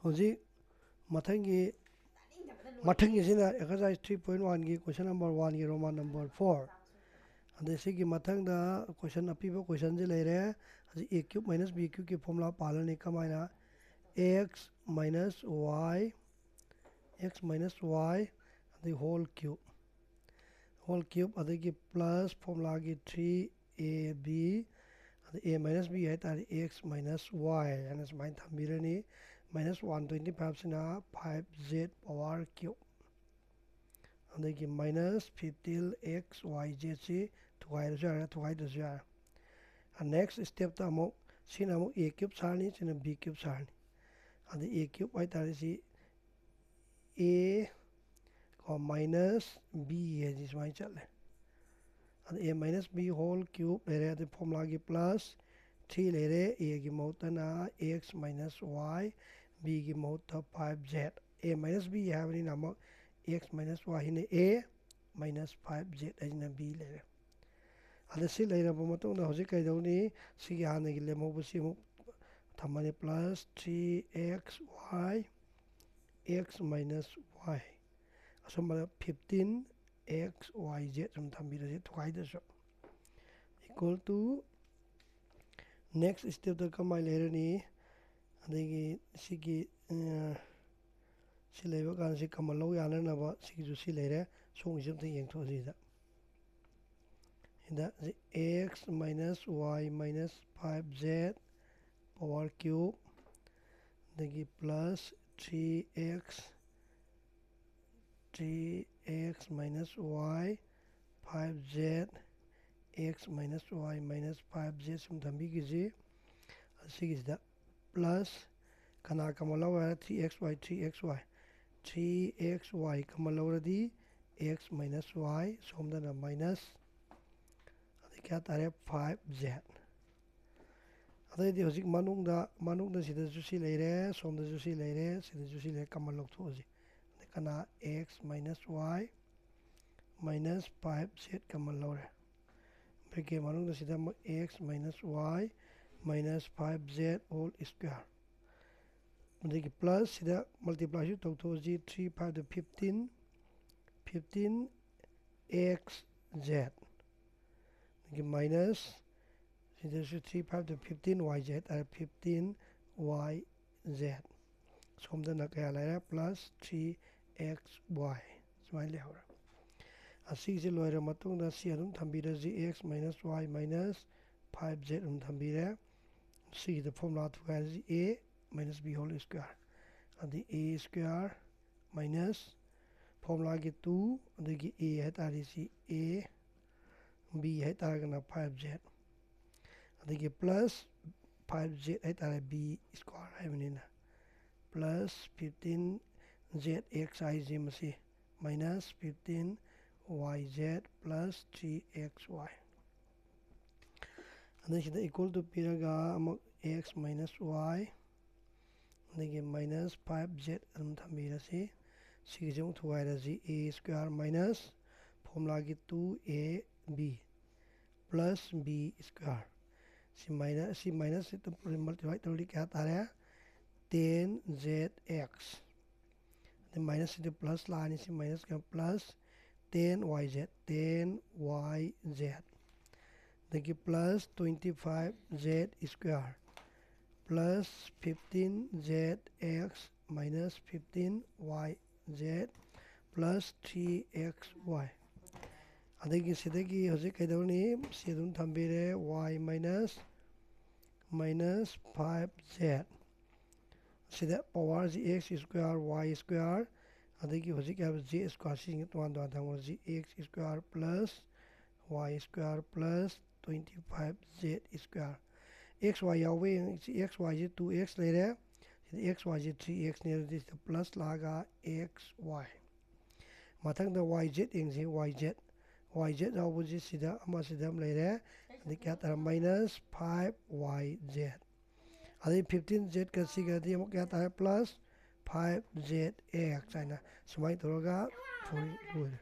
ꯍꯧꯖꯤꯛ ꯃꯊꯪꯒꯤꯁꯤꯅ ꯑꯦꯛꯁꯔꯁꯥꯏꯁ 3.1ꯒꯤ ꯀꯣꯏꯁꯟ number 1ꯒꯤ Roman number 4 ꯑꯗꯩ ꯁꯤꯒꯤ ꯃꯊꯪꯗ ꯀꯣꯏꯁꯟ ꯑꯄꯤꯕ ꯀꯣꯏꯁꯟꯁꯤ ꯂꯩꯔꯦ ꯍꯧꯖꯤꯛ a ꯀ꯭ꯌꯨꯕ ꯃꯥꯏꯅꯁ b ꯀ꯭ꯌꯨꯕꯀꯤ ꯐꯣꯔꯃꯨꯂꯥ ꯄꯥꯜꯂꯅꯤ ꯀꯃꯥꯏꯅ x minus y ꯑꯗꯩ ꯍꯣꯜ ꯀ꯭ꯌꯨꯕ ꯑꯗꯒꯤ ꯄ꯭ꯂꯁ ꯐꯣꯔꯃꯨꯂꯥꯒꯤ 3ab ꯑꯗꯩ a minus b ꯍꯥꯏꯇꯥꯔꯦ x minus y ꯍꯥꯏꯅ ꯁꯨꯃꯥꯏꯅ ꯊꯝꯕꯤꯔꯅꯤ minus 125ꯁꯤꯅ 5z ꯄꯋꯥꯔ ꯀ꯭ꯌꯨꯕ ꯑꯗꯒꯤ minus 15xyzꯁꯤ ꯊꯨꯒꯥꯏꯔꯁꯨ ꯌꯥꯔꯦ ꯊꯨꯒꯥꯏꯗ꯭ꯔꯁꯨ ꯌꯥꯔꯦ ꯅꯦꯛꯁ ꯁ꯭ꯇꯦꯞꯇ ꯑꯃꯨꯛ ꯁꯤꯅ ꯑꯃꯨꯛ a ꯀ꯭ꯌꯨꯕ ꯁꯥꯔꯅꯤ ꯁꯤꯅ b ꯀ꯭ꯌꯨꯕ ꯁꯥꯔꯅꯤ ꯑꯗꯩ a ꯀ꯭ꯌꯨꯕ ꯍꯥꯏꯇꯥꯔꯦ ꯁꯤ a minus b ꯍꯥꯏꯁꯤ ꯁꯨꯃꯥꯏꯅ ꯆꯠꯂꯦ ꯑꯗ a minus b ꯍꯣꯜ ꯀ꯭ꯌꯨꯕ ꯂꯩꯔꯦ ꯑꯗꯩ ꯐꯣꯔꯃꯨꯂꯥꯒꯤ ꯄ꯭ꯂꯁ 3 ꯂꯩꯔꯦ aꯒꯤ ꯃꯍꯨꯠꯇꯅ x minus y bꯒꯤ ꯃꯍꯨꯠꯇ 5z a minus b ꯍꯥꯏꯕꯅꯤꯅ ꯑꯃꯨꯛ x minus y ꯍꯥꯏꯅ a minus 5z ꯍꯥꯏꯁꯤꯅ b ꯂꯩꯔꯦ ꯑꯗ ꯁꯤ ꯂꯩꯔꯕ ꯃꯇꯨꯡꯗ ꯍꯧꯖꯤꯛ ꯀꯩꯗꯧꯅꯤ ꯁꯤꯒꯤ ꯍꯥꯟꯅꯒꯤ ꯂꯦꯝꯍꯧꯕꯁꯤ ꯑꯃꯨꯛ ꯊꯝꯃꯅꯤ +3xy x minus y ꯑꯁꯨꯝꯕ 15xyz ꯁꯨꯝ ꯊꯝꯕꯤꯔꯁꯤ ꯊꯨꯒꯥꯏꯗ꯭ꯔꯁꯨ ꯏꯀ꯭ꯋꯦꯜ ꯇꯨ ꯅꯦꯛꯁ ꯁ꯭ꯇꯦꯞꯇ ꯀꯃꯥꯏꯅ ꯂꯩꯔꯅꯤ ꯑꯗꯒꯤ ꯁꯤꯒꯤ ꯁꯤ ꯂꯩꯕ ꯀꯥꯟꯗ ꯁꯤ ꯀꯃꯟ ꯂꯧ ꯌꯥꯅꯅꯕ ꯁꯤꯒꯤꯁꯨ ꯁꯤ ꯂꯩꯔꯦ ꯁꯣꯝꯒꯤꯁꯨ ꯑꯝꯇ ꯌꯦꯡꯊꯣꯛꯑꯁꯤꯗ ꯁꯤꯗ x minus y minus 5z power cube ꯑꯗꯒꯤ +3x minus y 5z x minus y minus 5z ꯁꯨꯝ ꯊꯝꯕꯤꯈꯤꯁꯤ ꯑꯁꯤꯒꯤꯁꯤꯗ ꯄ꯭ꯂꯁ ꯀꯅꯥ ꯀꯃꯟ ꯂꯧ ꯌꯥꯔꯦ 3xy ꯀꯃꯟ ꯂꯧꯔꯗꯤ x minus y ꯁꯣꯝꯗꯅ ꯃꯥꯏꯅꯁ ꯑꯗꯩ ꯀꯌꯥ ꯇꯥꯔꯦ 5z ꯑꯗꯩꯗꯤ ꯍꯧꯖꯤꯛ ꯃꯅꯨꯡꯗ ꯁꯤꯗꯁꯨ ꯁꯤ ꯂꯩꯔꯦ ꯁꯣꯝꯗꯁꯨ ꯁꯤ ꯂꯩꯔꯦ ꯁꯤꯗꯁꯨ ꯁꯤ ꯂꯩꯔꯦ ꯀꯃꯟ ꯂꯧꯊꯣꯛꯑꯁꯤ ꯑꯗꯩ ꯀꯅꯥ x minus y minus 5z ꯀꯃꯟ ꯂꯧꯔꯦ ꯕ꯭ꯔꯦꯀꯦꯠ ꯃꯅꯨꯡꯗ ꯁꯤꯗ ꯑꯃꯨꯛ x minus y minus 5z ꯍꯣꯜ ꯁ꯭ꯀ꯭ꯋꯥꯔ ꯑꯗꯒꯤ ꯄ꯭ꯂꯁ ꯁꯤꯗ ꯃꯜꯇꯤꯄ꯭ꯂꯥꯏꯁꯨ ꯇꯧꯊꯣꯛꯑꯁꯤ 3 5 15xz ꯑꯗꯒꯤ ꯃꯥꯏꯅꯁ ꯁꯤꯗꯁꯨ 3 5 15yz ꯍꯥꯏꯇꯥꯔꯦ 15yz ꯁꯣꯝꯗꯅ ꯀꯌꯥ ꯂꯩꯔꯦ +3xy ꯁꯨꯃꯥꯏꯅ ꯂꯩꯍꯧꯔꯦ ꯑꯁꯤꯒꯤꯁꯤ ꯂꯣꯏꯔꯕ ꯃꯇꯨꯡꯗ ꯁꯤ ꯑꯗꯨꯝ ꯊꯝꯕꯤꯔꯁꯤ x minus y minus 5z ꯑꯗꯨꯝ ꯊꯝꯕꯤꯔꯦ ꯁꯤꯒꯤꯗ ꯐꯣꯔꯃꯨꯂꯥ ꯊꯨꯒꯥꯏꯔꯁꯤ a minus b whole square ꯑꯗꯩ a ꯁ꯭ꯀ꯭ꯋꯥꯔ ꯃꯥꯏꯅꯁ ꯐꯣꯔꯃꯨꯂꯥꯒꯤ 2 ꯑꯗꯒꯤ a ꯍꯥꯏꯇꯥꯔꯦ ꯁꯤ a b ꯍꯥꯏꯇꯥꯔꯒꯅ 5z ꯑꯗꯒꯤ +5z ꯍꯥꯏꯇꯥꯔꯦ b ꯁ꯭ꯀ꯭ꯋꯥꯔ ꯍꯥꯏꯕꯅꯤꯅ +15zx ꯍꯥꯏꯁꯤ ꯃꯁꯤ minus 15yz +3xy ꯑꯗꯩ ꯁꯤꯗ ꯏꯀ꯭ꯋꯦꯜ ꯇꯨ ꯄꯤꯔꯒ ꯑꯃꯨꯛ x minus y ꯑꯗꯒꯤ minus 5z ꯑꯗꯨꯝ ꯊꯝꯕꯤꯔꯁꯤ ꯁꯤꯒꯤꯁꯤ ꯑꯃꯨꯛ ꯊꯨꯒꯥꯏꯔꯁꯤ a ꯁ꯭ꯀ꯭ꯋꯥꯔ ꯃꯥꯏꯅꯁ ꯐꯣꯔꯃꯨꯂꯥꯒꯤ 2ab + b ꯁ꯭ꯀ꯭ꯋꯥꯔ ꯁꯤ ꯃꯥꯏꯅꯁ ꯃꯜꯇꯤꯄ꯭ꯂꯥꯏ ꯇꯧꯔꯗꯤ ꯀꯌꯥ ꯇꯥꯔꯦ 10zx ꯑꯗꯩ ꯃꯥꯏꯅꯁꯁꯤꯗ ꯄ꯭ꯂꯁ ꯂꯥꯛꯑꯅꯤ ꯁꯤ ꯃꯥꯏꯅꯁꯀ +10yz ꯑꯗꯒꯤ +25z square +15zx minus 15yz +3xy ꯑꯗꯒꯤ ꯁꯤꯗꯒꯤ ꯍꯧꯖꯤꯛ ꯀꯩꯗꯧꯅꯤ ꯁꯤ ꯑꯗꯨꯝ ꯊꯝꯕꯤꯔꯦ y minus 5z ꯁꯤꯗ ꯄꯋꯥꯔꯁꯤ x ꯁ꯭ꯀ꯭ꯋꯥꯔ y ꯁ꯭ꯀ꯭ꯋꯥꯔ ꯑꯗꯒꯤ ꯍꯧꯖꯤꯛ ꯍꯥꯏꯕ j ꯁ꯭ꯀ꯭ꯋꯥꯔ ꯁꯤꯁꯤꯡ ꯇꯣꯉꯥꯟ ꯇꯣꯉꯥꯟ ꯊꯝꯈ꯭ꯔꯁꯤ x square y square 25z square xy ꯌꯥꯎꯕ ꯌꯦꯡꯉꯁꯤ xyꯁꯤ 2x ꯂꯩꯔꯦ ꯁꯤꯗ xyꯁꯤ 3xꯅꯤ ꯑꯗꯨꯗꯤ ꯁꯤꯗ ꯄ꯭ꯂꯁ ꯂꯥꯛꯑꯒ xy ꯃꯊꯪꯗ yz ꯌꯦꯡꯁꯤ yz ꯌꯥꯎꯕꯁꯤ ꯁꯤꯗ ꯑꯃ ꯂꯩꯔꯦ ꯑꯗꯩ ꯀꯌꯥ ꯇꯥꯔꯦ -5yz ꯑꯗꯩ 15zꯒ ꯁꯤꯒꯗꯤ ꯑꯃꯨꯛ ꯀꯌꯥ ꯇꯥꯔꯦ +5zx ꯍꯥꯏꯅ ꯁꯨꯃꯥꯏꯅ ꯇꯧꯔꯒ ꯂꯣꯏꯔꯦ